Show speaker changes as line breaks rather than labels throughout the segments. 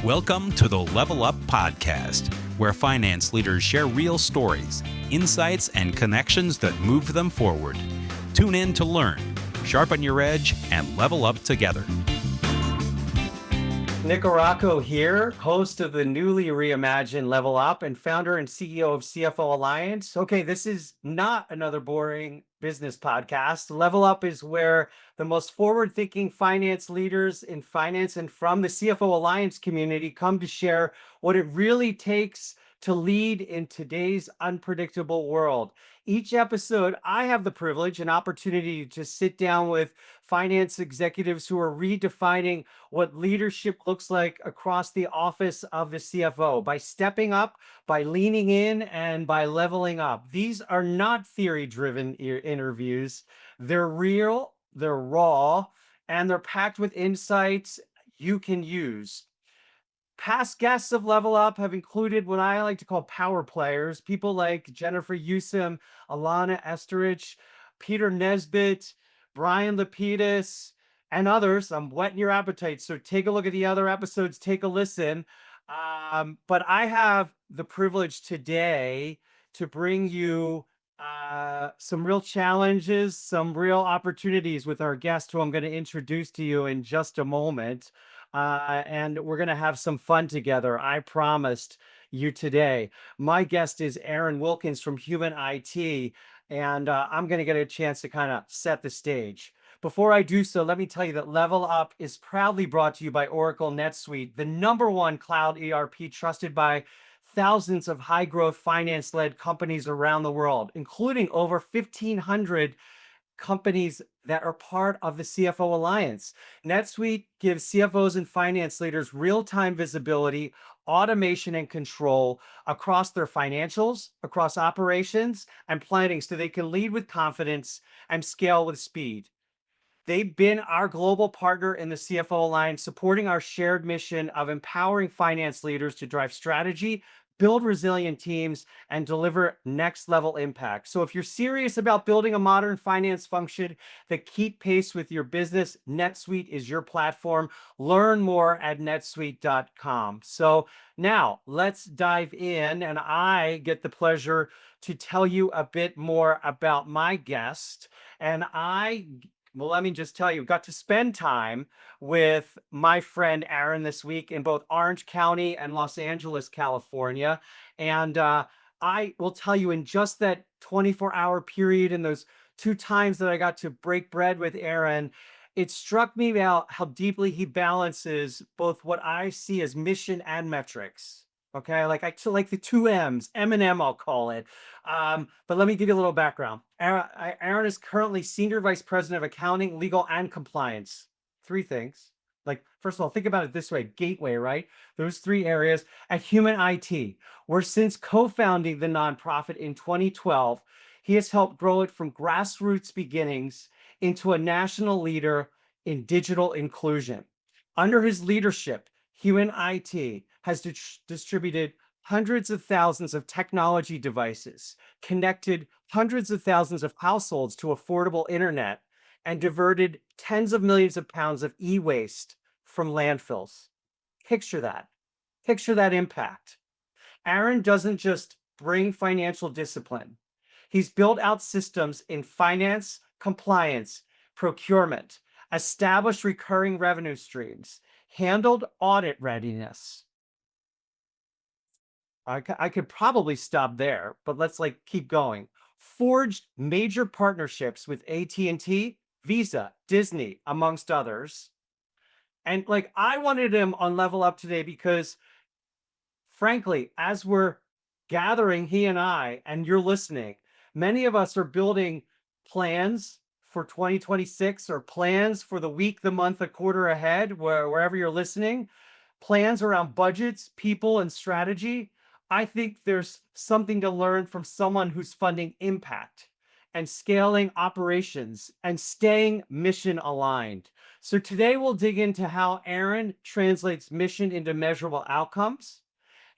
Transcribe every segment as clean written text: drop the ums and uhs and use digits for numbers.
Welcome to the Level Up Podcast, where finance leaders share real stories, insights, and connections that move them forward. Tune in to learn, sharpen your edge, and level up together.
Nick Aracco here, host of the newly reimagined Level Up and founder and CEO of CFO Alliance. Okay, this is not another boring business podcast. Level Up is where the most forward-thinking finance leaders in finance and from the CFO Alliance community come to share what it really takes to lead in today's unpredictable world. Each episode, I have the privilege and opportunity to sit down with finance executives who are redefining what leadership looks like across the office of the CFO by stepping up, by leaning in, and by leveling up. These are not theory-driven interviews. They're real, they're raw, and they're packed with insights you can use. Past guests of Level Up have included what I like to call power players, people like Jennifer Usom, Alana Esterich, Peter Nesbitt, Brian Lapidus, and others. I'm whetting your appetite, so take a look at the other episodes, take a listen. But I have the privilege today to bring you some real challenges, some real opportunities with our guest who I'm going to introduce to you in just a moment. And we're going to have some fun together. I promised you today. My guest is Aaron Wilkins from Human IT, and I'm going to get a chance to kind of set the stage. Before I do so, let me tell you that Level Up is proudly brought to you by Oracle NetSuite, the #1 cloud ERP trusted by thousands of high-growth finance-led companies around the world, including over 1,500 companies that are part of the CFO Alliance. NetSuite gives CFOs and finance leaders real-time visibility, automation, and control across their financials, across operations, and planning so they can lead with confidence and scale with speed. They've been our global partner in the CFO Alliance, supporting our shared mission of empowering finance leaders to drive strategy, build resilient teams, and deliver next level impact. So if you're serious about building a modern finance function that keep pace with your business, NetSuite is your platform. Learn more at netsuite.com. So now let's dive in, and I get the pleasure to tell you a bit more about my guest. Well, let me just tell you, got to spend time with my friend Aaron this week in both Orange County and Los Angeles, California. And I will tell you, in just that 24-hour period and those 2 times that I got to break bread with Aaron, it struck me about how deeply he balances both what I see as mission and metrics. Okay, like like the 2 M's, M&M, I'll call it. But let me give you a little background. Aaron is currently Senior Vice President of Accounting, Legal, and Compliance. 3 things. Like, first of all, think about it this way, gateway, right? Those 3 areas at Human IT, where since co-founding the nonprofit in 2012, he has helped grow it from grassroots beginnings into a national leader in digital inclusion. Under his leadership, Human IT has distributed hundreds of thousands of technology devices, connected hundreds of thousands of households to affordable internet, and diverted tens of millions of pounds of e-waste from landfills. Picture that. Picture that impact. Aaron doesn't just bring financial discipline. He's built out systems in finance, compliance, procurement, established recurring revenue streams, handled audit readiness. I could probably stop there, but let's keep going. Forged major partnerships with AT&T, Visa, Disney, amongst others. And I wanted him on Level Up today because, frankly, as we're gathering, he and I, and you're listening, many of us are building plans for 2026 or plans for the week, the month, the quarter ahead, wherever you're listening, plans around budgets, people, and strategy. I think there's something to learn from someone who's funding impact and scaling operations and staying mission aligned. So today we'll dig into how Aaron translates mission into measurable outcomes,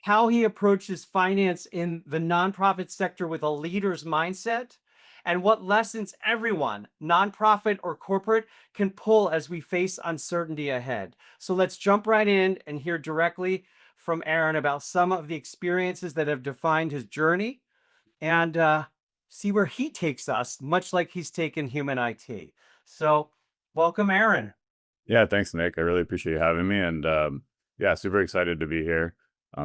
how he approaches finance in the nonprofit sector with a leader's mindset, and what lessons everyone, nonprofit or corporate, can pull as we face uncertainty ahead. So let's jump right in and hear directly from Aaron about some of the experiences that have defined his journey and see where he takes us, much like he's taken human IT. So, welcome, Aaron.
Yeah, thanks, Nick. I really appreciate you having me, and yeah, super excited to be here.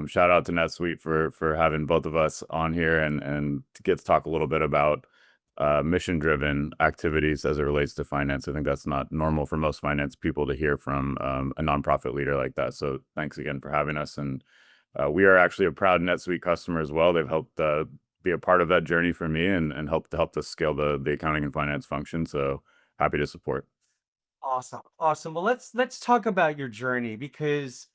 Shout out to NetSuite for having both of us on here and to get to talk a little bit about mission-driven activities as it relates to finance. I think that's not normal for most finance people to hear from a nonprofit leader like that. So thanks again for having us. And we are actually a proud NetSuite customer as well. They've helped be a part of that journey for me and helped us scale the accounting and finance function. So happy to support.
Awesome. Awesome. Well, let's talk about your journey because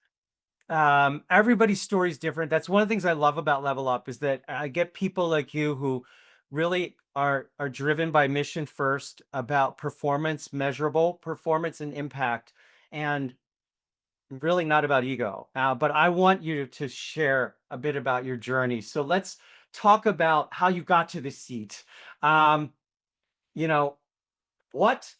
everybody's story is different. That's one of the things I love about Level Up is that I get people like you who really are driven by mission first about performance, measurable performance and impact, and really not about ego. But I want you to share a bit about your journey. So let's talk about how you got to the seat. Um, you know, what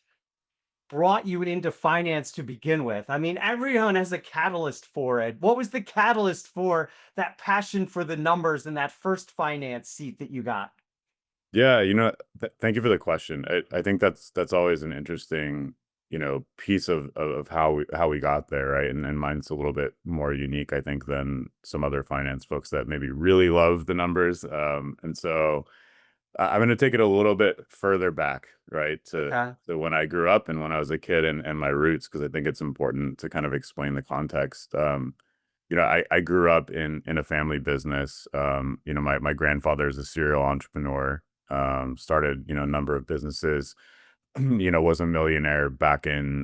brought you into finance to begin with? I mean, everyone has a catalyst for it. What was the catalyst for that passion for the numbers and that first finance seat that you got?
Yeah, thank you for the question. I think that's always an interesting, piece of how we got there, right? And mine's a little bit more unique, I think, than some other finance folks that maybe really love the numbers. And so I'm going to take it a little bit further back, right,
Okay.
to when I grew up and when I was a kid and my roots, because I think it's important to kind of explain the context. I grew up in a family business. My grandfather is a serial entrepreneur, started, a number of businesses, was a millionaire back in,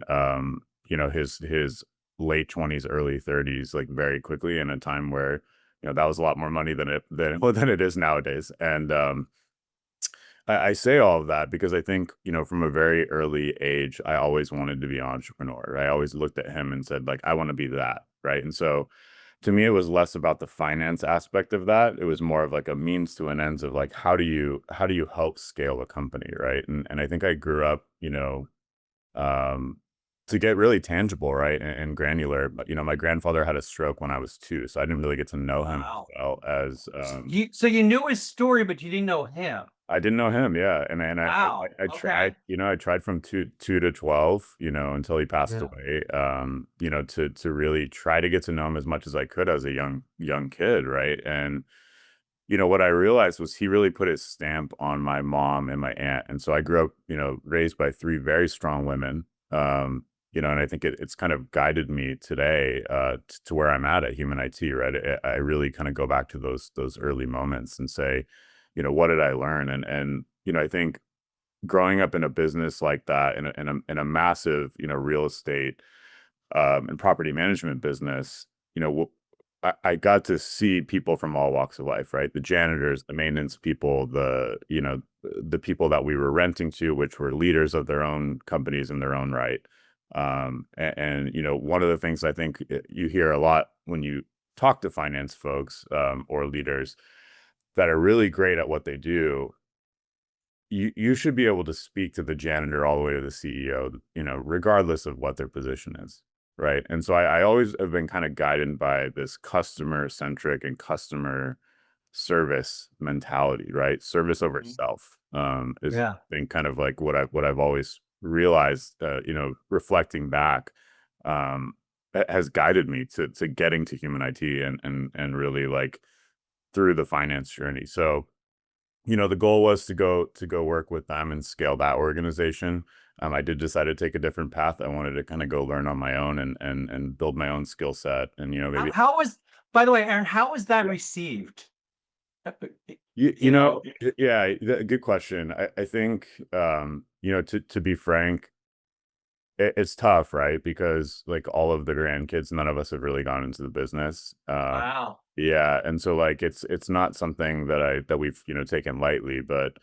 his late 20s, early 30s, like very quickly in a time where, that was a lot more money than it is nowadays. And I say all of that because I think, from a very early age, I always wanted to be an entrepreneur. I always looked at him and said, like, I want to be that. Right. And so to me, it was less about the finance aspect of that. It was more of like a means to an ends of like, how do you help scale a company? Right. And I think I grew up, um, to get really tangible, right, and granular. But my grandfather had a stroke when I was 2, so I didn't really get to know him as
Wow.
well as
So you knew his story, but you didn't know him.
I didn't know him, yeah, and
Wow.
I
Okay.
tried, I tried from two to 12, until he passed
Yeah.
away, to really try to get to know him as much as I could as a young kid, right? And what I realized was he really put his stamp on my mom and my aunt, and so I grew up, raised by 3 very strong women, and I think it's kind of guided me today, to where I'm at Human IT, right? I really kind of go back to those early moments and say, what did I learn? And I think growing up in a business like that, in a massive, real estate and property management business, you know, I got to see people from all walks of life, right? The janitors, the maintenance people, the people that we were renting to, which were leaders of their own companies in their own right. One of the things I think you hear a lot when you talk to finance folks or leaders that are really great at what they do, you should be able to speak to the janitor all the way to the CEO, regardless of what their position is, right? And so I always have been kind of guided by this customer centric and customer service mentality, right? Service over
Mhm.
self is
Yeah.
been kind of like what I've always realized, reflecting back, has guided me to getting to human IT and really like through the finance journey. So the goal was to go work with them and scale that organization. I did decide to take a different path. I wanted to kind of go learn on my own and build my own skill set and
How,
maybe
how was, by the way, Aaron, how was that
yeah.
received?
You,
You
you know
know,
yeah, good question. I think to be frank, it's tough, right? Because like all of the grandkids, none of us have really gone into the business.
wow.
Yeah, and so like it's not something that we've taken lightly, but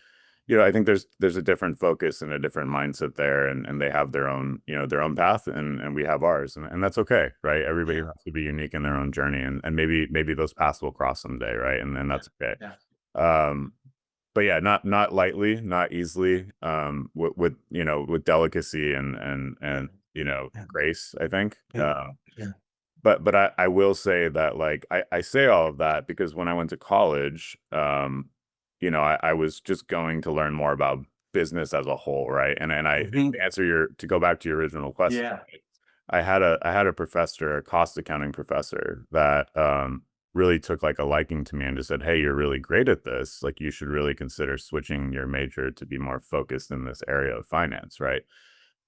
I think there's a different focus and a different mindset there, and they have their own path, and we have ours, and that's okay, right? Everybody
Yeah.
has to be unique in their own journey, and maybe those paths will cross someday, right? And then
Yeah.
that's okay.
Yeah.
Um, but yeah, not lightly, not easily, with delicacy and grace, I think.
Yeah. Yeah.
But I will say that, like, I say all of that because when I went to college, I was just going to learn more about business as a whole, right? And
Mhm.
to go back to your original question,
Yeah.
I had a professor, a cost accounting professor, that really took like a liking to me and just said, "Hey, you're really great at this. Like, you should really consider switching your major to be more focused in this area of finance," right?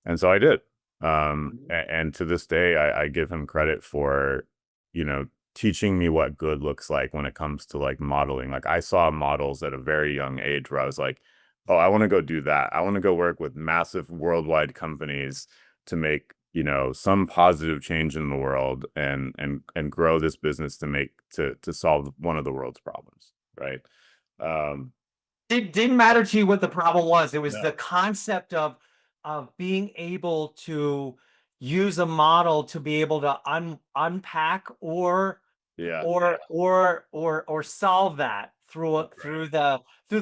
And so I did. And to this day, I give him credit for, teaching me what good looks like when it comes to like modeling. Like, I saw models at a very young age where I was like, oh, I want to go do that. I want to go work with massive worldwide companies to make, some positive change in the world and grow this business to solve one of the world's problems. Right. Um,
It didn't matter to you what the problem was. It was
no.
the concept of being able to use a model to be able to unpack
Yeah.
or solve that
Right.
through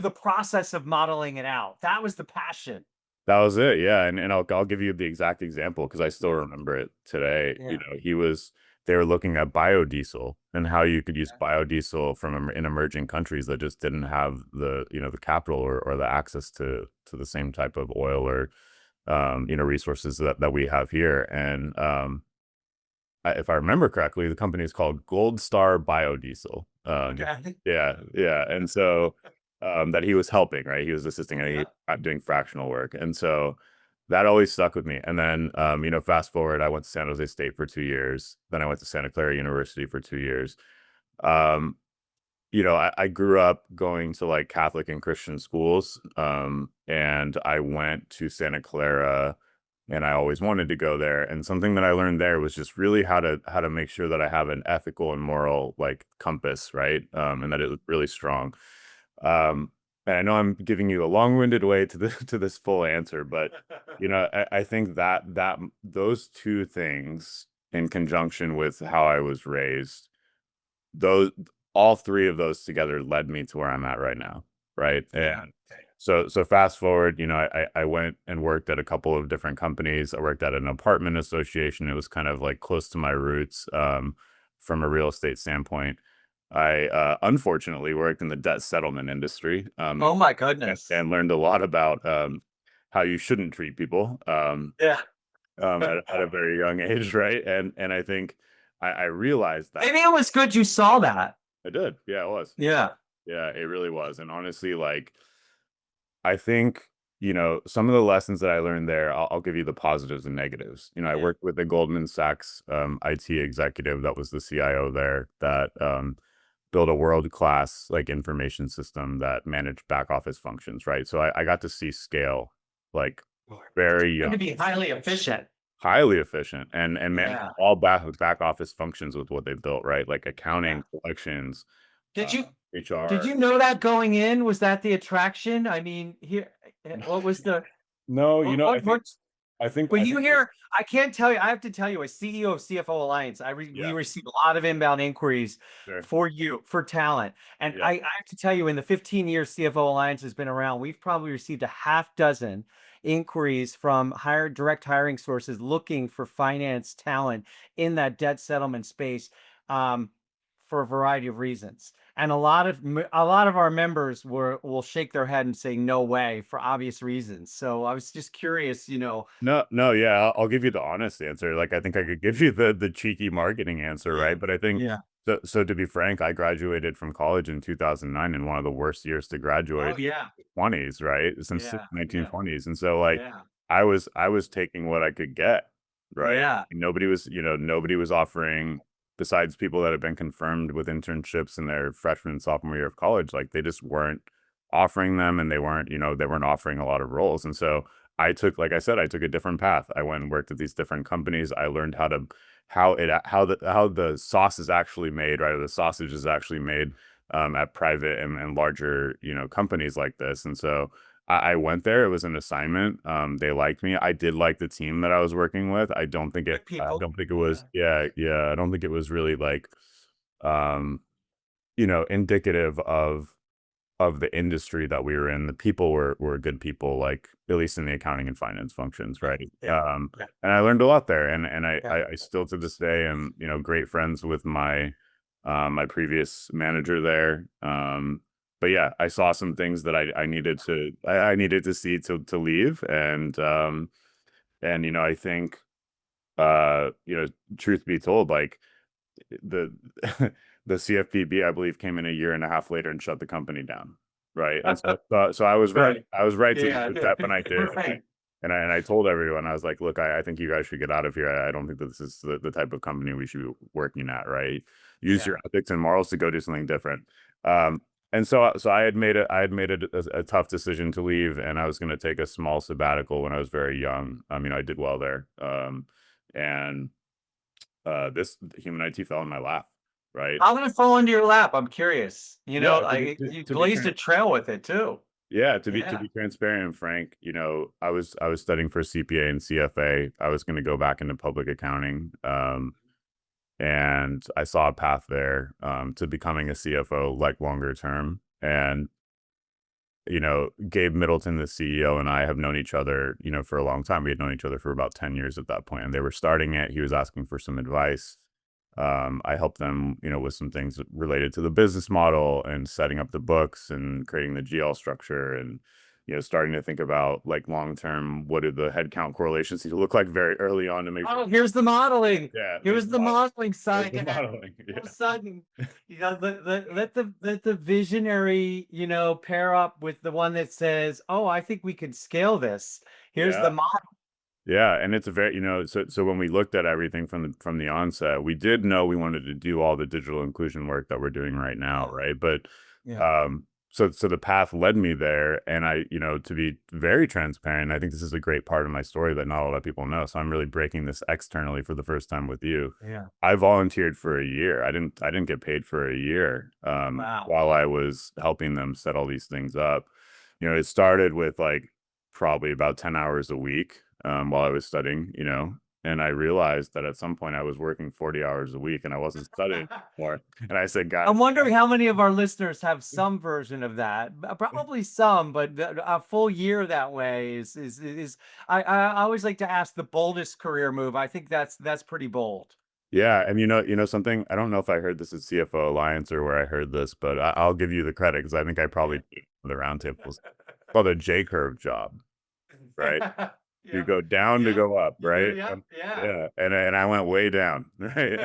the process of modeling it out. That was the passion.
That was it, yeah, and I'll give you the exact example because I still
Yeah.
remember it today.
Yeah.
They were looking at biodiesel and how you could use
Yeah.
biodiesel in emerging countries that just didn't have the capital or the access to the same type of oil or resources that we have here. And if I remember correctly, the company is called Gold Star Biodiesel.
Okay.
Yeah, yeah, and so that he was helping, right? He was assisting and
Yeah.
doing fractional work, and so that always stuck with me. And then, fast forward, I went to San Jose State for 2 years. Then I went to Santa Clara University for 2 years. Um, I grew up going to like Catholic and Christian schools, and I went to Santa Clara and I always wanted to go there. And something that I learned there was just really how to make sure that I have an ethical and moral like compass, right? And that it was really strong. Um, and I know I'm giving you a long-winded way to the to this full answer, but I think that those two things in conjunction with how I was raised, those all three of those together led me to where I'm at right now, right?
Yeah.
And so fast forward, I went and worked at a couple of different companies. I worked at an apartment association. It was kind of like close to my roots, from a real estate standpoint. I unfortunately worked in the debt settlement industry,
Oh my
and,
goodness.
and learned a lot about how you shouldn't treat people,
Yeah.
at a very young age, right? And I think I realized that
Maybe it was good you saw that.
I did. Yeah, it was.
Yeah.
Yeah, it really was. And honestly, like, I think, some of the lessons that I learned there, I'll give you the positives and negatives. I
Yeah.
worked with a Goldman Sachs IT executive that was the CIO there that built a world-class like information system that managed back office functions, right? So I got to see scale, like, very
And
young,
to be highly efficient.
highly efficient, and manage
Yeah.
all back office functions with what they built, right? Like
Yeah.
accounting, collections,
Did
uh,
you did
HR.
you know that going in? Was that the attraction? I mean, here, what was the
No,
what Well,
I
you
think
hear, I can't tell you, I have to tell you, as CEO of CFO Alliance, we
yeah,
receive a lot of inbound inquiries
sure.
for you, for talent. And
Yeah.
I have to tell you, in the 15 years CFO Alliance has been around, we've probably received a half dozen inquiries from direct hiring sources looking for finance talent in that debt settlement space, um, for a variety of reasons. And a lot of our members will shake their head and say no way for obvious reasons. So I was just curious,
No, no, yeah, I'll give you the honest answer. Like, I think I could give you the cheeky marketing answer, right? But I think
Yeah.
so to be frank, I graduated from college in 2009 in one of the worst years to
Oh,
graduate,
yeah.
20s, right? Since the
Yeah. Yeah.
1920s. And so like
Yeah.
I was taking what I could get, right?
Yeah.
Nobody was offering, besides people that have been confirmed with internships in their freshman and sophomore year of college, like they just weren't offering them and they weren't offering a lot of roles. And so like I said, I took a different path. I went and worked at these different companies. I learned how the sauce is actually made, right? Or the sausage is actually made at private and larger, companies like this. And so I went there. It was an assignment. They liked me. I did like the team that I was working with.
Good
I
people.
don't think it
Yeah.
was, yeah, yeah. I don't think it was really like, um, indicative of of the industry that we were in, the people were good people, like at least in the accounting and finance functions, right?
Yeah. Yeah.
And I learned a lot there, and
Yeah.
I still to this day am, you know, great friends with my my previous manager there. But yeah, I saw some things that I needed to I needed to see to leave, and you know, I think you know, truth be told, like the the CFPB, I believe, came in a year and a half later and shut the company down, right? And so
Right.
I was right to
Yeah.
the step when I did,
Right.
and I told everyone, I was like, look, I think you guys should get out of here. I don't think that this is the type of company we should be working at, right? Use
Yeah.
your ethics and morals to go do something different. And so I had made a tough decision to leave, and I was going to take a small sabbatical when I was very young. I mean, I did well there, and this human IT fell in my lap, right?
How did it fall into your lap? I'm curious. You know,
Yeah,
you
to be
blazed a trail with it too.
yeah, to
Yeah.
be transparent and frank, you know, I was studying for CPA and CFA. I was going to go back into public accounting, and I saw a path there to becoming a CFO, like longer term. And you know, Gabe Middleton, the CEO, and I have known each other, you know, for a long time. We had known each other for about 10 years at that point, and they were starting it. He was asking for some advice. I helped them, you know, with some things related to the business model and setting up the books and creating the GL structure and, you know, starting to think about like long term, what do the headcount correlations need to look like very early on to make sure.
Oh, here's the modeling.
Yeah,
Here's the modeling
there's
side.
the modeling.
All of a
Yeah.
sudden, you know, let the visionary, you know, pair up with the one that says, "Oh, I think we could scale this." Here's the
Yeah.
model.
Yeah, and it's a very, you know, so when we looked at everything from the onset, we did know we wanted to do all the digital inclusion work that we're doing right now, right? But
Yeah.
so the path led me there, and I, you know, to be very transparent, I think this is a great part of my story that not a lot of people know. So I'm really breaking this externally for the first time with you.
Yeah.
I volunteered for a year. I didn't get paid for a year
Wow.
while I was helping them set all these things up. You know, it started with like probably about 10 hours a week while I was studying, you know, and I realized that at some point I was working 40 hours a week and I wasn't studying more. And I said, guys,
I'm wondering how many of our listeners have some version of that. Probably some, but a full year that way is. I always like to ask the boldest career move. I think that's pretty bold.
yeah. And you know something, I don't know if I heard this at CFO Alliance or where I heard this, but I'll give you the credit because I think I probably did the roundtables. It's called a J curve job, right? You
Yeah,
go down to
yeah,
go up,
you do,
right?
yeah, yeah.
Yeah, and I went way down, right?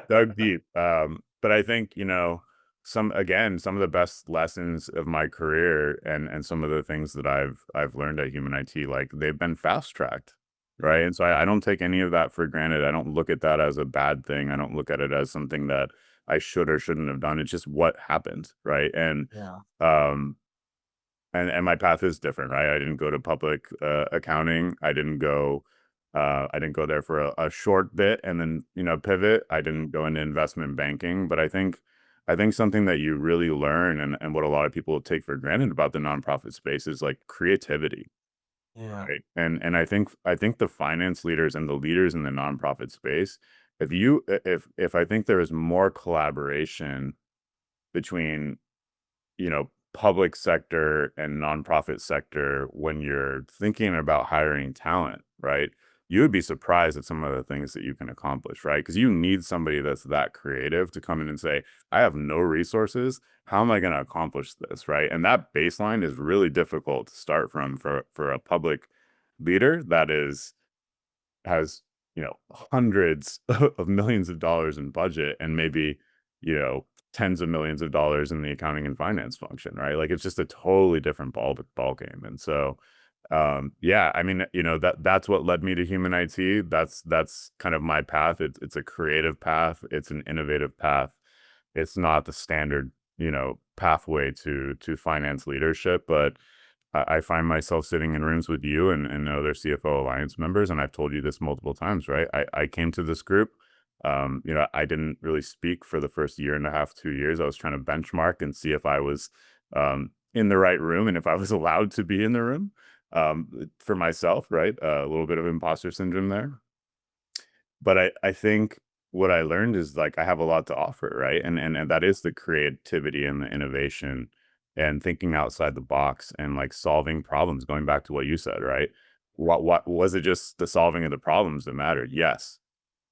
Dug deep. But I think, you know, some of the best lessons of my career and some of the things that I've learned at Human IT, like they've been fast tracked, right? And so I don't take any of that for granted. I don't look at that as a bad thing. I don't look at it as something that I should or shouldn't have done. It's just what happened, right?
Yeah.
Um, and my path is different, right? I didn't go to public accounting. I didn't go there for a short bit and then, you know, pivot. I didn't go into investment banking, but I think something that you really learn and what a lot of people take for granted about the nonprofit space is like creativity,
Yeah.
right? And I think the finance leaders and the leaders in the nonprofit space, if I think there is more collaboration between, you know, public sector and nonprofit sector when you're thinking about hiring talent, right? You would be surprised at some of the things that you can accomplish, right? Because you need somebody that's that creative to come in and say, I have no resources. How am I going to accomplish this, right? And that baseline is really difficult to start from for a public leader that is has, you know, hundreds of millions of dollars in budget and maybe, you know, tens of millions of dollars in the accounting and finance function, right? Like it's just a totally different ball game. And so yeah, I mean, you know, that's what led me to human IT. That's kind of my path. It's a creative path, it's an innovative path. It's not the standard, you know, pathway to finance leadership, but I find myself sitting in rooms with you and other CFO Alliance members, and I've told you this multiple times, right? I came to this group. You know, I didn't really speak for the first year and a half, 2 years. I was trying to benchmark and see if I was in the right room and if I was allowed to be in the room for myself, right? A little bit of imposter syndrome there. But I think what I learned is like I have a lot to offer, right? And that is the creativity and the innovation and thinking outside the box and like solving problems, going back to what you said, right? What was it, just the solving of the problems that mattered? Yes.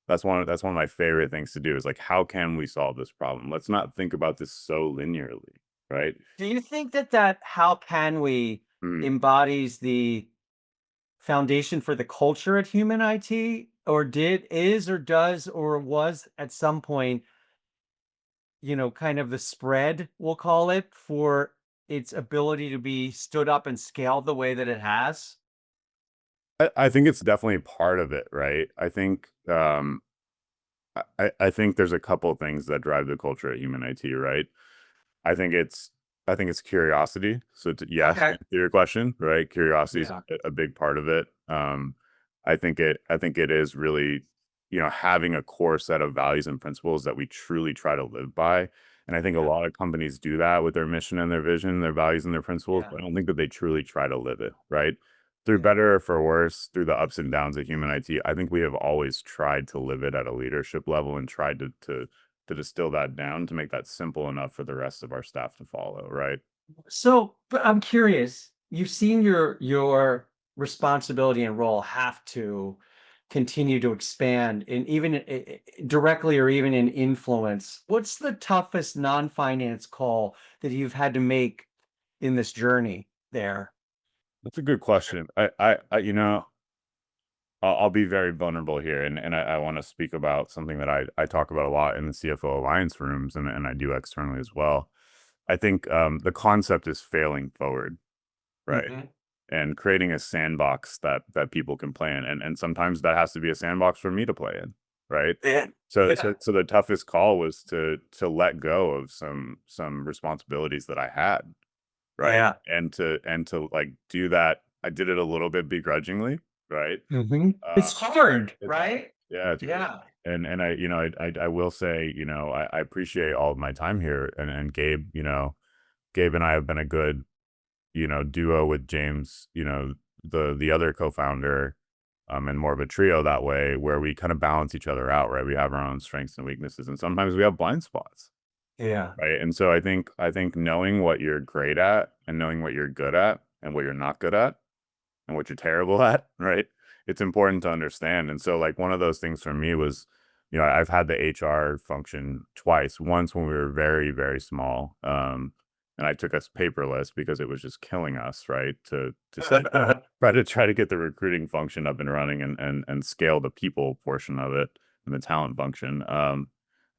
That's one of my favorite things to do, is like, how can we solve this problem? Let's not think about this so linearly, right?
Do you think that how can we
Mm.
embodies the foundation for the culture at Human IT, or is or does or was at some point, kind of the spread, we'll call it, for its ability to be stood up and scaled the way that it has?
I think it's definitely part of it, right? I think there's a couple things that drive the culture at Human IT, right? I think it's I think it's curiosity. So yes, to
Okay.
answer your question, right? Curiosity is
Yeah.
a big part of it. I think it is really, having a core set of values and principles that we truly try to live by. And I think a
Yeah.
lot of companies do that with their mission and their vision, their values and their principles,
Yeah.
but I don't think that they truly try to live it, right? Through
Yeah.
better or for worse, through the ups and downs of Human IT, I think we have always tried to live it at a leadership level and tried to distill that down to make that simple enough for the rest of our staff to follow, right?
So, but I'm curious, you've seen your responsibility and role have to continue to expand in even directly or even in influence. What's the toughest non-finance call that you've had to make in this journey there?
That's a good question. I'll be very vulnerable here, and I want to speak about something that I talk about a lot in the CFO Alliance rooms, and I do externally as well. I think the concept is failing forward, right?
Mhm.
And creating a sandbox that people can play in, and sometimes that has to be a sandbox for me to play in, right?
Yeah.
So
Yeah.
so so the toughest call was to let go of some responsibilities that I had, right?
Yeah.
And to like do that. I did it a little bit begrudgingly, right?
Mhm.
Uh,
It's hard,
it's
right?
Yeah, it's really,
Yeah.
and I will say, I appreciate all of my time here, and Gabe, Gabe and I have been a good, duo with James, the other co-founder, and more of a trio that way, where we kind of balance each other out, right? We have our own strengths and weaknesses, and sometimes we have blind spots,
Yeah.
right? And so I think knowing what you're great at and knowing what you're good at and what you're not good at and what you're terrible at, right? It's important to understand. And so, like, one of those things for me was, I've had the HR function twice. Once when we were very, very small, and I took us paperless because it was just killing us, right? To try to get the recruiting function up and running, and scale the people portion of it and the talent function. And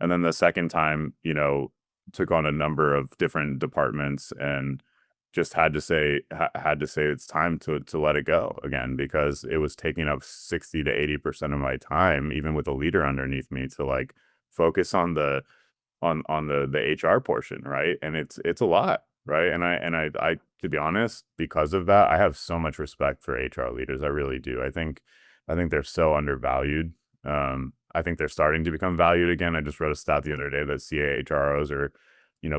then the second time, took on a number of different departments, and just had to say it's time to let it go again, because it was taking up 60 to 80% of my time, even with a leader underneath me, to like focus on the HR portion, right? And it's a lot, right? And I to be honest, because of that, I have so much respect for HR leaders. I really do. I think they're so undervalued. I think they're starting to become valued again. I just wrote a stat the other day that CAHROs are,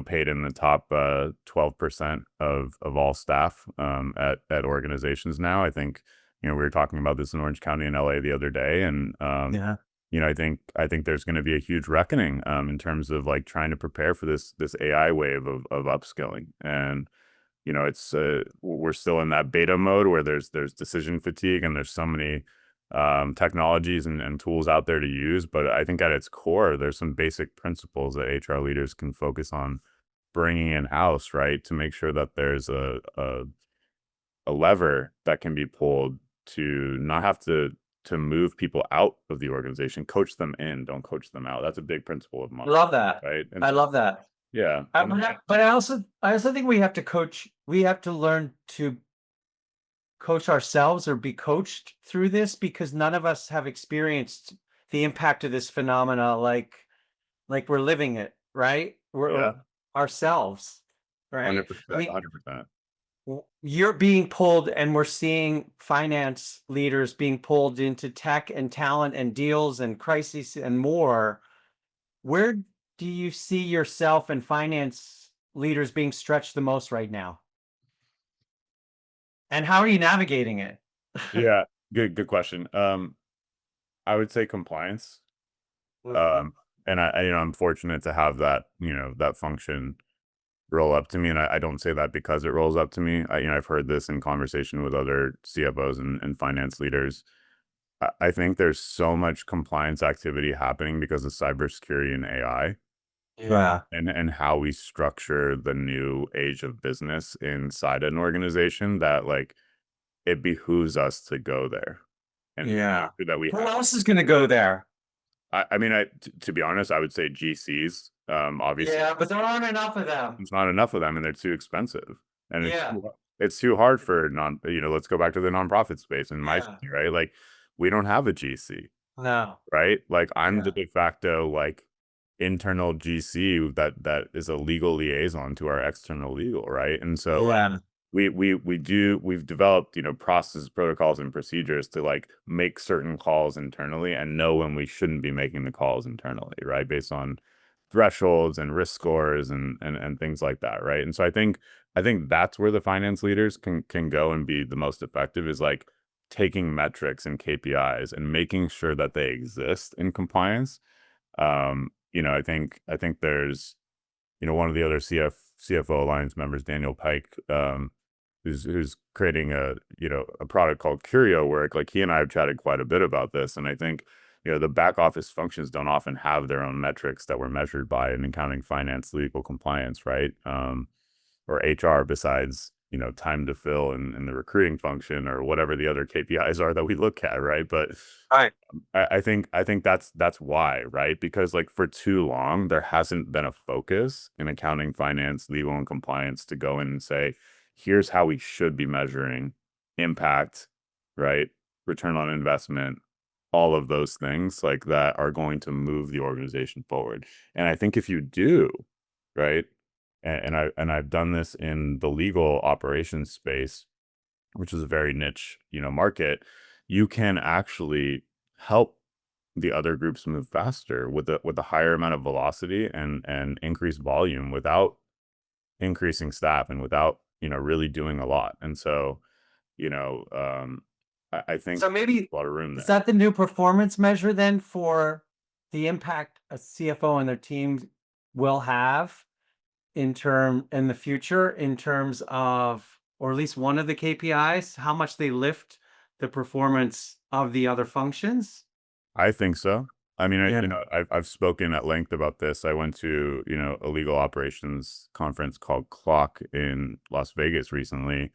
paid in the top 12% of all staff, at organizations now. I think, we were talking about this in Orange County in LA the other day, and
Yeah.
I think there's going to be a huge reckoning, in terms of like trying to prepare for this AI wave of upskilling. And it's we're still in that beta mode where there's decision fatigue, and there's so many technologies and tools out there to use. But I think at its core, there's some basic principles that HR leaders can focus on bringing in house, right, to make sure that there's a lever that can be pulled to not have to move people out of the organization, coach them in, don't coach them out. That's a big principle of mine,
Love that.
right? And
I
so,
love that.
yeah,
But I also think we have to coach. We have to learn to coach ourselves or be coached through this, because none of us have experienced the impact of this phenomena like we're living it, right? We're
yeah,
ourselves, right? I
100%,
mean,
100%.
you're being pulled, and we're seeing finance leaders being pulled into tech and talent and deals and crises and more. Where do you see yourself and finance leaders being stretched the most right now? And how are you navigating it?
Yeah, good question. I would say compliance.
Mhm.
Um, and I'm fortunate to have that, that function roll up to me, and I don't say that because it rolls up to me. I've heard this in conversation with other CFOs and finance leaders. I think there's so much compliance activity happening because of cybersecurity and AI,
Yeah.
and how we structure the new age of business inside an organization, that like it behooves us to go there and
Yeah.
make sure that we
Who
have.
else is going to go there?
I mean, to be honest, I would say GCs. Obviously,
Yeah, but there aren't enough of them.
there's not enough of them, and they're too expensive, and
Yeah.
it's too hard for let's go back to the nonprofit space in my
Yeah.
city, right? Like, we don't have a GC,
No.
right? Like, I'm the
Yeah.
de facto like internal GC that is a legal liaison to our external legal, right? And so
Yeah.
we've developed, processes, protocols, and procedures to like make certain calls internally and know when we shouldn't be making the calls internally, right? Based on thresholds and risk scores and things like that, right? And so I think that's where the finance leaders can go and be the most effective, is like taking metrics and KPIs and making sure that they exist in compliance. I think there's, one of the other CFO Alliance members, Daniel Pike, who's creating a product called Curio Work. Like, he and I have chatted quite a bit about this, and I think, the back office functions don't often have their own metrics that we're measured by in accounting, finance, legal, compliance, right? Or HR, besides, time to fill in the recruiting function, or whatever the other KPIs are that we look at, right? But
Right.
I think that's why, right? Because like for too long, there hasn't been a focus in accounting, finance, legal, and compliance to go in and say, here's how we should be measuring impact, right? Return on investment, all of those things like that are going to move the organization forward. And I think if you do, right? And I've done this in the legal operations space, which is a very niche, market. You can actually help the other groups move faster with a higher amount of velocity and increased volume without increasing staff and without, really doing a lot. And so, I think
So maybe
a lot of room
is
there.
that the new performance measure then for the impact a CFO and their team will have in the future in terms of, or at least one of the KPIs, how much they lift the performance of the other functions?
I think so. I mean,
Yeah.
I've spoken at length about this. I went to, a legal operations conference called Clock in Las Vegas recently,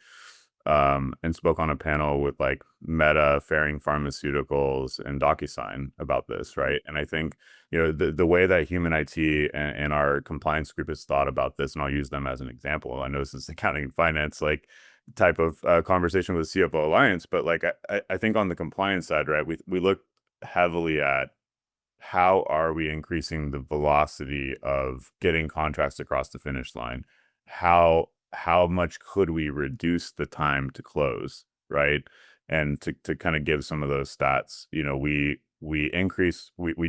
and spoke on a panel with like Meta, Ferring Pharmaceuticals, and DocuSign about this, right? And I think, the way that human IT and our compliance group has thought about this, and I'll use them as an example. I know this is accounting and finance, like type of conversation with CFO Alliance, but like I think on the compliance side, right, we look heavily at how are we increasing the velocity of getting contracts across the finish line? How much could we reduce the time to close, right? And to kind of give some of those stats, we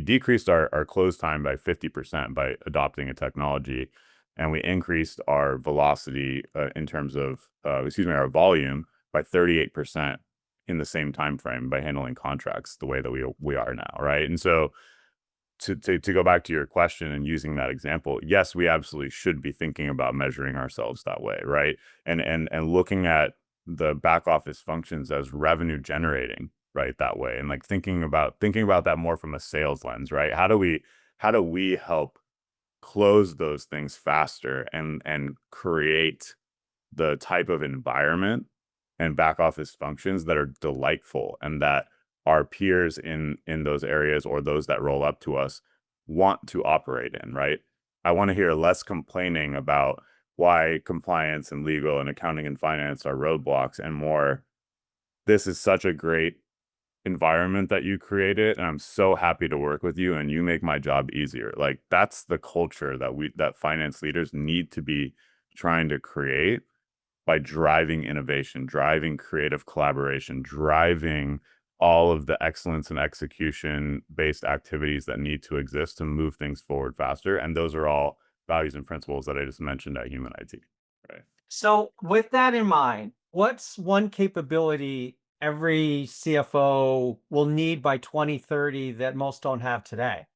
decreased our close time by 50% by adopting a technology, and we increased our velocity in terms of our volume by 38% in the same time frame by handling contracts the way that we are now, right? And so to go back to your question and using that example, yes, we absolutely should be thinking about measuring ourselves that way, right? And looking at the back office functions as revenue generating, right, that way, and like thinking about that more from a sales lens, right? How do we help close those things faster and create the type of environment and back office functions that are delightful and that our peers in those areas, or those that roll up to us, want to operate in, right? I want to hear less complaining about why compliance and legal and accounting and finance are roadblocks, and more, this is such a great environment that you created, and I'm so happy to work with you, and you make my job easier. Like, that's the culture that finance leaders need to be trying to create by driving innovation, driving creative collaboration, driving all of the excellence and execution based activities that need to exist to move things forward faster. And those are all values and principles that I just mentioned at Human IT. Right.
So with that in mind, what's one capability every CFO will need by 2030 that most don't have today?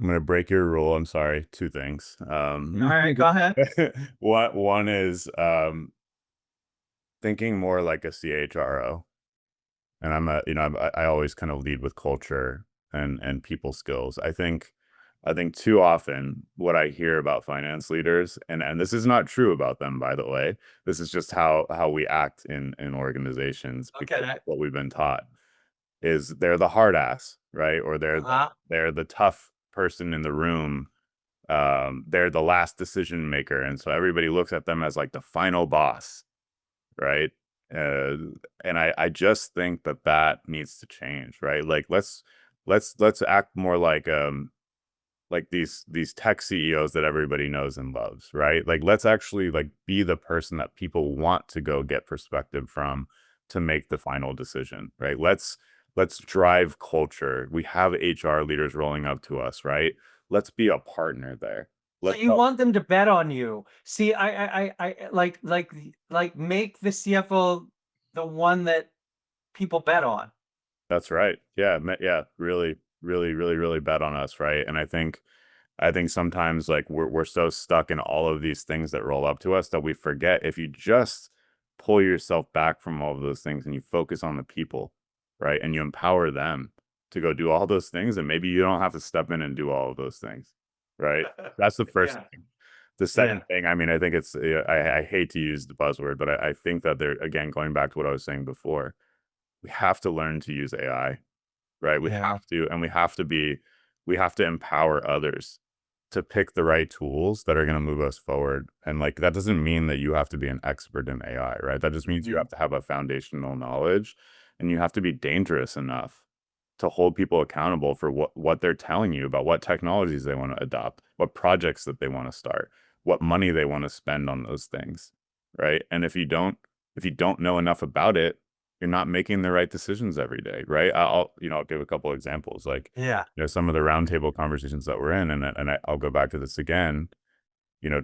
I'm gonna break your rule. I'm sorry. Two things.
All right, go ahead.
One is thinking more like a CHRO. And I always kind of lead with culture and people skills. I think too often what I hear about finance leaders, and this is not true about them, by the way. This is just how we act in organizations because
Okay.
what we've been taught is they're the hard ass, right? Or
Uh-huh.
they're the tough person in the room. They're the last decision maker, and so everybody looks at them as like the final boss, right? Uh, and I just think that needs to change, right? Like let's act more like these tech CEOs that everybody knows and loves, right? Like let's actually like be the person that people want to go get perspective from to make the final decision, right? Let's drive culture. We have HR leaders rolling up to us, right? Let's be a partner there.
So
Let's
you want them to bet on you. See, like make the CFO the one that people bet on.
That's right. Yeah, yeah, really, really, really, really bet on us, right? And I think sometimes like we're so stuck in all of these things that roll up to us that we forget if you just pull yourself back from all of those things and you focus on the people, right? And you empower them to go do all those things, and maybe you don't have to step in and do all of those things, right? That's the first
Yeah.
thing. The
Yeah.
second thing, I mean, I think it's I hate to use the buzzword, but I think that they're again going back to what I was saying before. We have to learn to use AI, right? We
Yeah.
have to, and we have to empower others to pick the right tools that are going to move us forward. And like that doesn't mean that you have to be an expert in AI, right? That just means you
Mhm.
have to have a foundational knowledge, and you have to be dangerous enough to hold people accountable for what they're telling you about what technologies they want to adopt, what projects that they want to start, what money they want to spend on those things, right? And if you don't know enough about it, you're not making the right decisions every day, right? I'll give a couple examples, like
Yeah.
some of the roundtable conversations that we're in, I'll go back to this again,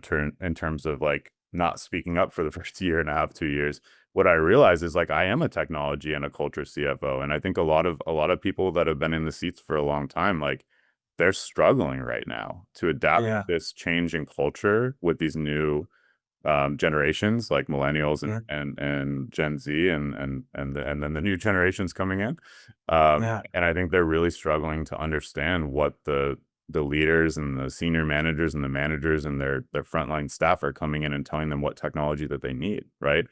turn in terms of like not speaking up for the first year and a half, 2 years. What I realize is like I am a technology and a culture CFO, and I think a lot of people that have been in the seats for a long time, like they're struggling right now to adapt
Yeah.
this change in culture with these new generations like millennials and
Yeah.
and Gen Z and then the new generations coming in.
Yeah.
And I think they're really struggling to understand what the leaders and the senior managers and the managers and their frontline staff are coming in and telling them what technology that they need, right?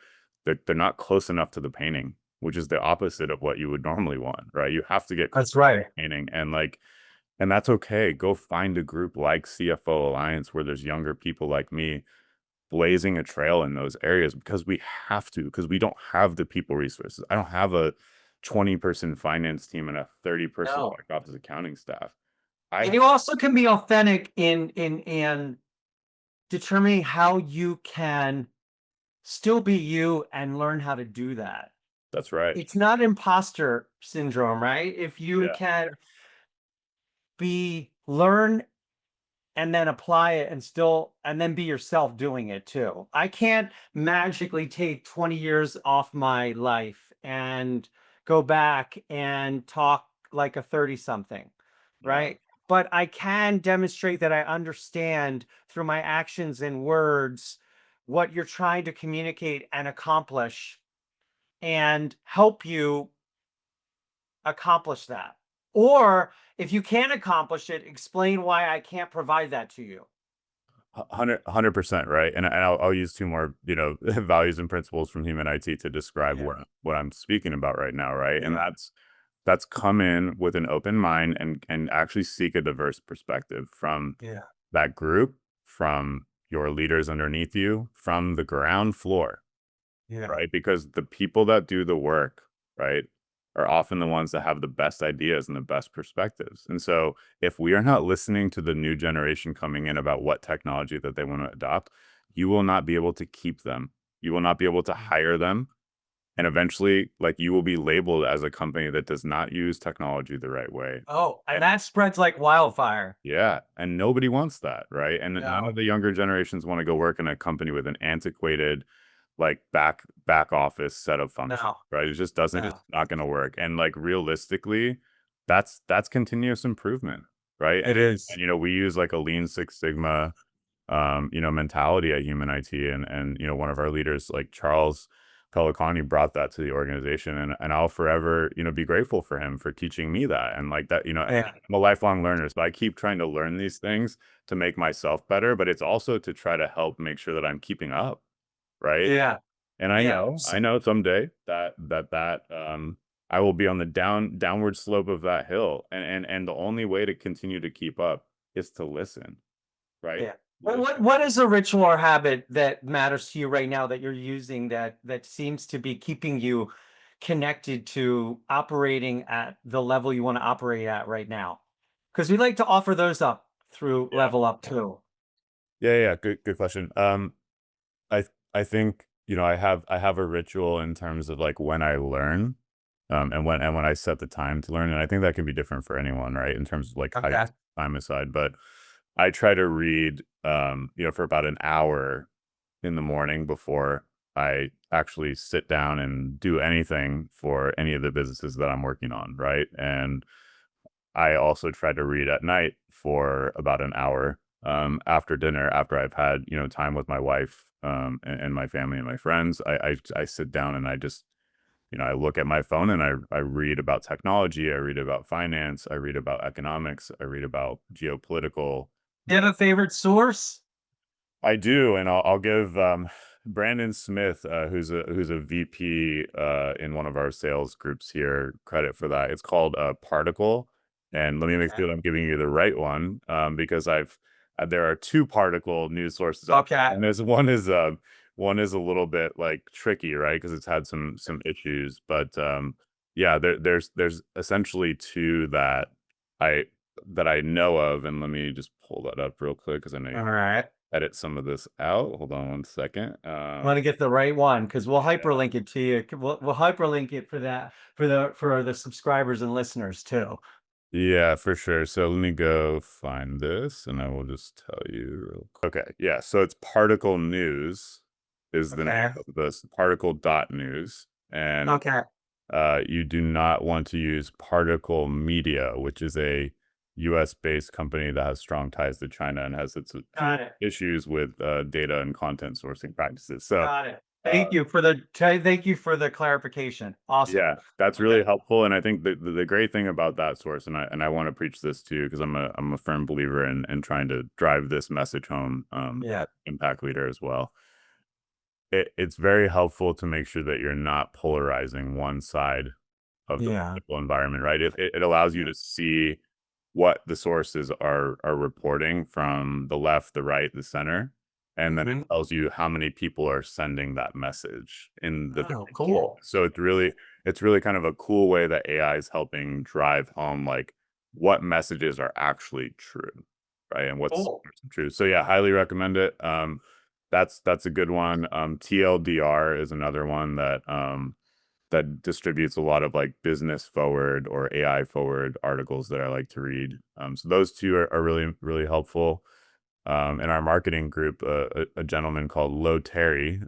They're not close enough to the painting, which is the opposite of what you would normally want, right? You have to get close
That's right.
to the painting, and that's okay. Go find a group like CFO Alliance where there's younger people like me blazing a trail in those areas because we have to, because we don't have the people resources. I don't have a 20-person finance team and a 30-person
No.
back office accounting staff.
And
I
you also can be authentic in determining how you can still be you and learn how to do that.
That's right.
It's not imposter syndrome, right? If you
Yeah,
can learn and then apply it and then be yourself doing it too. I can't magically take 20 years off my life and go back and talk like a 30 something,
yeah.
right? But I can demonstrate that I understand through my actions and words what you're trying to communicate and accomplish and help you accomplish that. Or if you can't accomplish it, explain why I can't provide that to you.
100% right. And I'll use two more, values and principles from human IT to describe
Yeah.
what I'm speaking about right now, right? And
Yeah.
that's come in with an open mind and actually seek a diverse perspective from
Yeah.
that group, from your leaders underneath you, from the ground floor,
Yeah.
right? Because the people that do the work, right, are often the ones that have the best ideas and the best perspectives. And so if we are not listening to the new generation coming in about what technology that they want to adopt, you will not be able to keep them. You will not be able to hire them. And eventually, like you will be labeled as a company that does not use technology the right way.
Oh, and
And
that spreads like wildfire.
yeah, and nobody wants that, right? And none of
No.
the younger generations want to go work in a company with an antiquated, like back office set of functions,
No.
right? It just doesn't, it's
No.
not going to work. And like realistically, that's continuous improvement, right?
It is.
And we use like a Lean Six Sigma mentality at Human IT, and one of our leaders, like Charles Pelicani, brought that to the organization, and I'll forever be grateful for him for teaching me that. And like that,
Yeah.
I'm a lifelong learner, so I keep trying to learn these things to make myself better, but it's also to try to help make sure that I'm keeping up, right?
Yeah.
And
Yeah.
I know someday that I will be on the downward slope of that hill, and the only way to continue to keep up is to listen, right?
Yeah. What is a ritual or habit that matters to you right now that you're using that seems to be keeping you connected to operating at the level you want to operate at right now? Because we like to offer those up through
Yeah.
Level Up too.
Yeah. Good question. I think I have a ritual in terms of like when I learn, and when I set the time to learn, and I think that can be different for anyone, right? In terms of like how you
Okay.
set time aside, but I try to read, for about an hour in the morning before I actually sit down and do anything for any of the businesses that I'm working on, right? And I also try to read at night for about an hour, after dinner, after I've had, time with my wife, and my family and my friends. I sit down and I just, I look at my phone and I read about technology, I read about finance, I read about economics, I read about geopolitical.
Do you have a favorite source?
I do, and I'll give Brandon Smith, who's a VP in one of our sales groups here, credit for that. It's called Particle, and let me make
Okay.
sure that I'm giving you the right one, because there are two Particle news sources out there,
Okay.
and there's one is a little bit like tricky, right? Because it's had some issues, but yeah, there's essentially two I that I know of, and let me just pull that up real quick because I know
All right.
edit some of this out. Hold on one second.
Want to get the right one because we'll hyperlink it to you. We'll hyperlink it for that for the subscribers and listeners too.
Yeah, for sure. So let me go find this, and I will just tell you real quick. Okay, yeah. So it's Particle News is the name
Okay.
of this, Particle dot news, and
Okay.
you do not want to use Particle Media, which is a U.S. based company that has strong ties to China and has its
Got it.
issues with data and content sourcing practices. So
Got it.
uh,
Thank you for the clarification. Awesome.
yeah, that's
Okay.
really helpful, and I think the great thing about that source, and I want to preach this too, because I'm a firm believer in trying to drive this message home,
Yeah.
as impact leader as well. It's very helpful to make sure that you're not polarizing one side of the
Yeah.
political environment, right? It allows you to see what the sources are reporting from the left, the right, the center, and then it
Mhm.
tells you how many people are sending that message in the
Oh,
different sources.
cool.
So it's really kind of a cool way that AI is helping drive home like what messages are actually true, right? And what's
Cool.
true. So yeah, highly recommend it. That's a good one. TLDR is another one that distributes a lot of like business forward or AI forward articles that I like to read. So those two are really, really helpful. In our marketing group, a gentleman called Lo Terry,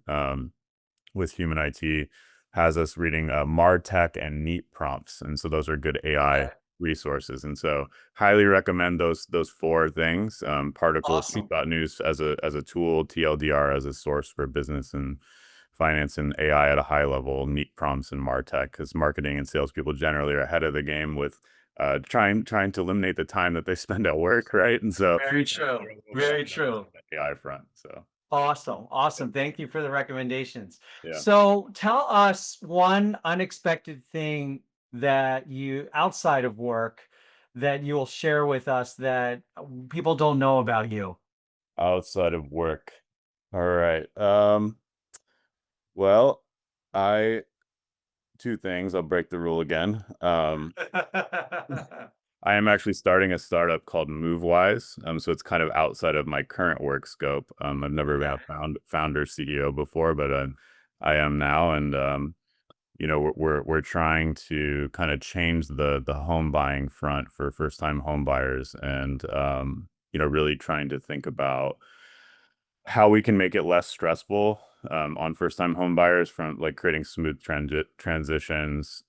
with Human IT, has us reading MarTech and Neat prompts. And so those are good AI
Okay.
resources. And so highly recommend those four things. Particle
Awesome.
News as a tool, TLDR as a source for business and finance and AI at a high level, Neat prompts and MarTech, because marketing and salespeople generally are ahead of the game with trying to eliminate the time that they spend at work, right? And so
Very true. Very true.
AI front. So
Awesome. Awesome. Thank you for the recommendations.
yeah.
So tell us one unexpected thing that you outside of work that you'll share with us that people don't know about you.
Outside of work. All right. Well, I two things. I'll break the rule again. I am actually starting a startup called MoveWise. So it's kind of outside of my current work scope. I've never been
Okay.
a founder CEO before, but I am now, and we're trying to kind of change the home buying front for first time home buyers, and really trying to think about how we can make it less stressful, on first time home buyers, from like creating smooth transitions,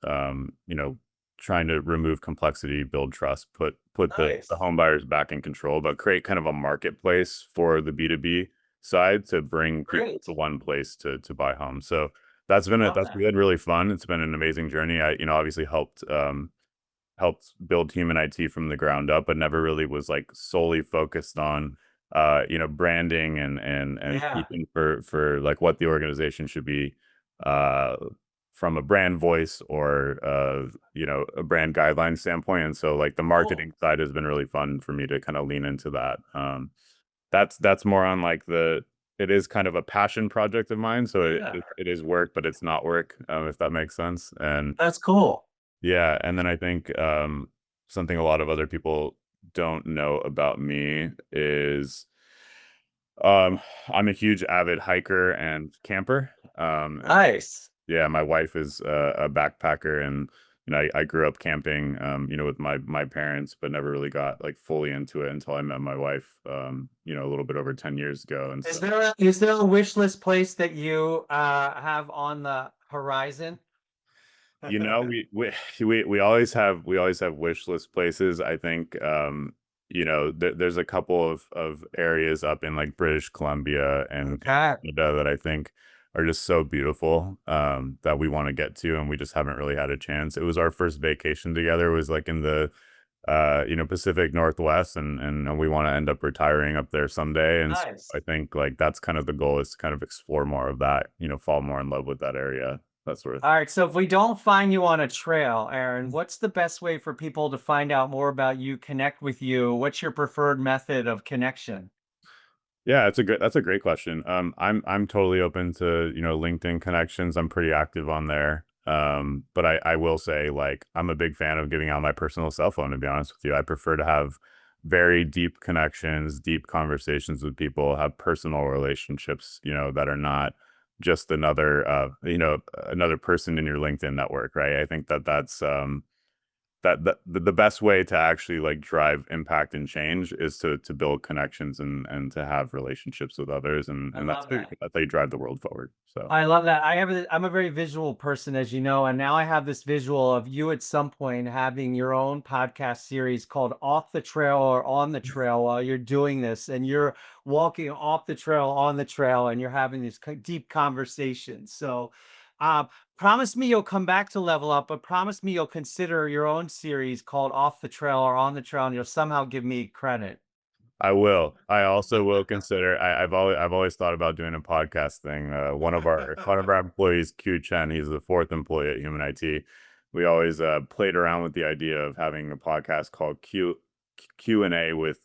trying to remove complexity, build trust, put the
Nice.
home buyers back in control, but create kind of a marketplace for the B2B side to bring people
Great.
to one place to buy homes. So
Love
that's
that.
been really fun. It's been an amazing journey. I, obviously helped build team and IT from the ground up, but never really was like solely focused on branding and
Yeah.
speaking for like what the organization should be uh from a brand voice or a brand guideline standpoint. And so like the
Cool.
marketing side has been really fun for me to kind of lean into that. That's more on like it is kind of a passion project of mine. So
Yeah.
it is work, but it's not work, if that makes sense. And
That's cool.
yeah, and then I think, something a lot of other people don't know about me is, I'm a huge avid hiker and camper. And
Nice.
yeah, my wife is a backpacker, and I grew up camping, with my parents, but never really got like fully into it until I met my wife, a little bit over 10 years ago. And so
Is there a wish list place that you have on the horizon?
We always have wish list places. I think there's a couple of areas up in like British Columbia and
Okay.
Canada that I think are just so beautiful, that we want to get to, and we just haven't really had a chance. It was our first vacation together. It was like in the Pacific Northwest, and we want to end up retiring up there someday. And so
Nice.
I think like that's kind of the goal, is to kind of explore more of that, fall more in love with that area, that sort of
All
thing.
right. So if we don't find you on a trail, Aaron, what's the best way for people to find out more about you, connect with you? What's your preferred method of connection?
Yeah, that's a great question. I'm totally open to, LinkedIn connections. I'm pretty active on there. But I will say, like, I'm a big fan of giving out my personal cell phone, to be honest with you. I prefer to have very deep connections, deep conversations with people, have personal relationships, that are not just another person in your LinkedIn network, right? I think that the best way to actually like drive impact and change is to build connections and to have relationships with others,
I
and
love that.
that's how you drive the world forward. So
I love that. I'm a very visual person, as you know, and now I have this visual of you at some point having your own podcast series called Off the Trail or On the Trail while you're doing this, and you're walking off the trail, on the trail, and you're having these deep conversations. So, uh, promise me you'll come back to Level Up, but promise me you'll consider your own series called Off the Trail or On the Trail, and you'll somehow give me credit.
I will. I also will consider. I've always thought about doing a podcast thing. One of our employees, Q Chen, he's the fourth employee at Human IT. We always played around with the idea of having a podcast called Q&A with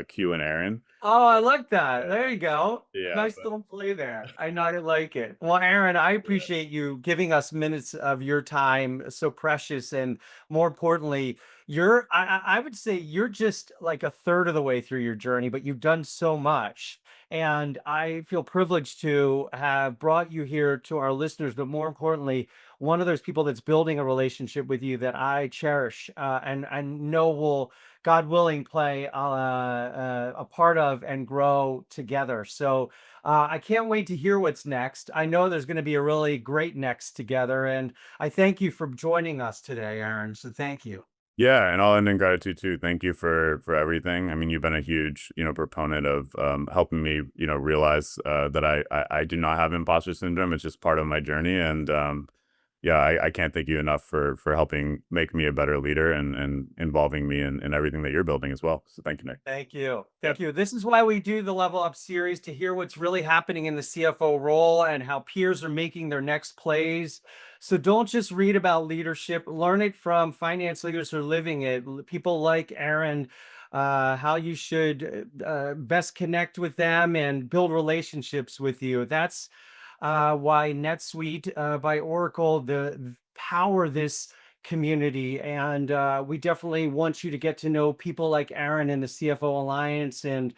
Q and Aaron.
Oh, I like that.
Yeah,
There you go.
yeah,
Nice little play there. I know I like it. Well, Aaron, I
yeah.
appreciate you giving us minutes of your time, so precious, and more importantly, I would say you're just like a third of the way through your journey, but you've done so much. And I feel privileged to have brought you here to our listeners, but more importantly, one of those people that's building a relationship with you that I cherish, and know will, God willing, play a part of and grow together. So I can't wait to hear what's next. I know there's going to be a really great next together. And I thank you for joining us today, Aaron. So thank you.
Yeah, and I'll end in gratitude too. Thank you for everything. I mean, you've been a huge, proponent of helping me, realize that I do not have imposter syndrome. It's just part of my journey, and yeah, I can't thank you enough for helping make me a better leader and involving me in everything that you're building as well. So thank you, Nick.
Thank you.
Yeah.
Thank you. This is why we do the Level Up series, to hear what's really happening in the CFO role and how peers are making their next plays. So don't just read about leadership, learn it from finance leaders who are living it. People like Aaron, how you should best connect with them and build relationships with you. That's why NetSuite by Oracle power this community, and we definitely want you to get to know people like Aaron in the CFO Alliance. And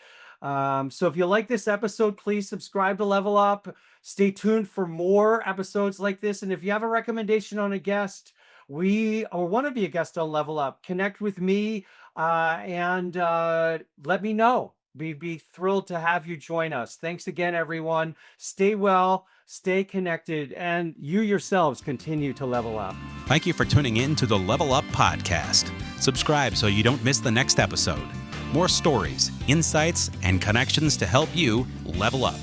so if you like this episode, please subscribe to Level Up. Stay tuned for more episodes like this. And if you have a recommendation on a guest, we or want to be a guest on Level Up, connect with me and let me know. We'd be thrilled to have you join us. Thanks again, everyone. Stay well, stay connected, and you yourselves continue to level up.
Thank you for tuning in to the Level Up Podcast. Subscribe so you don't miss the next episode. More stories, insights, and connections to help you level up.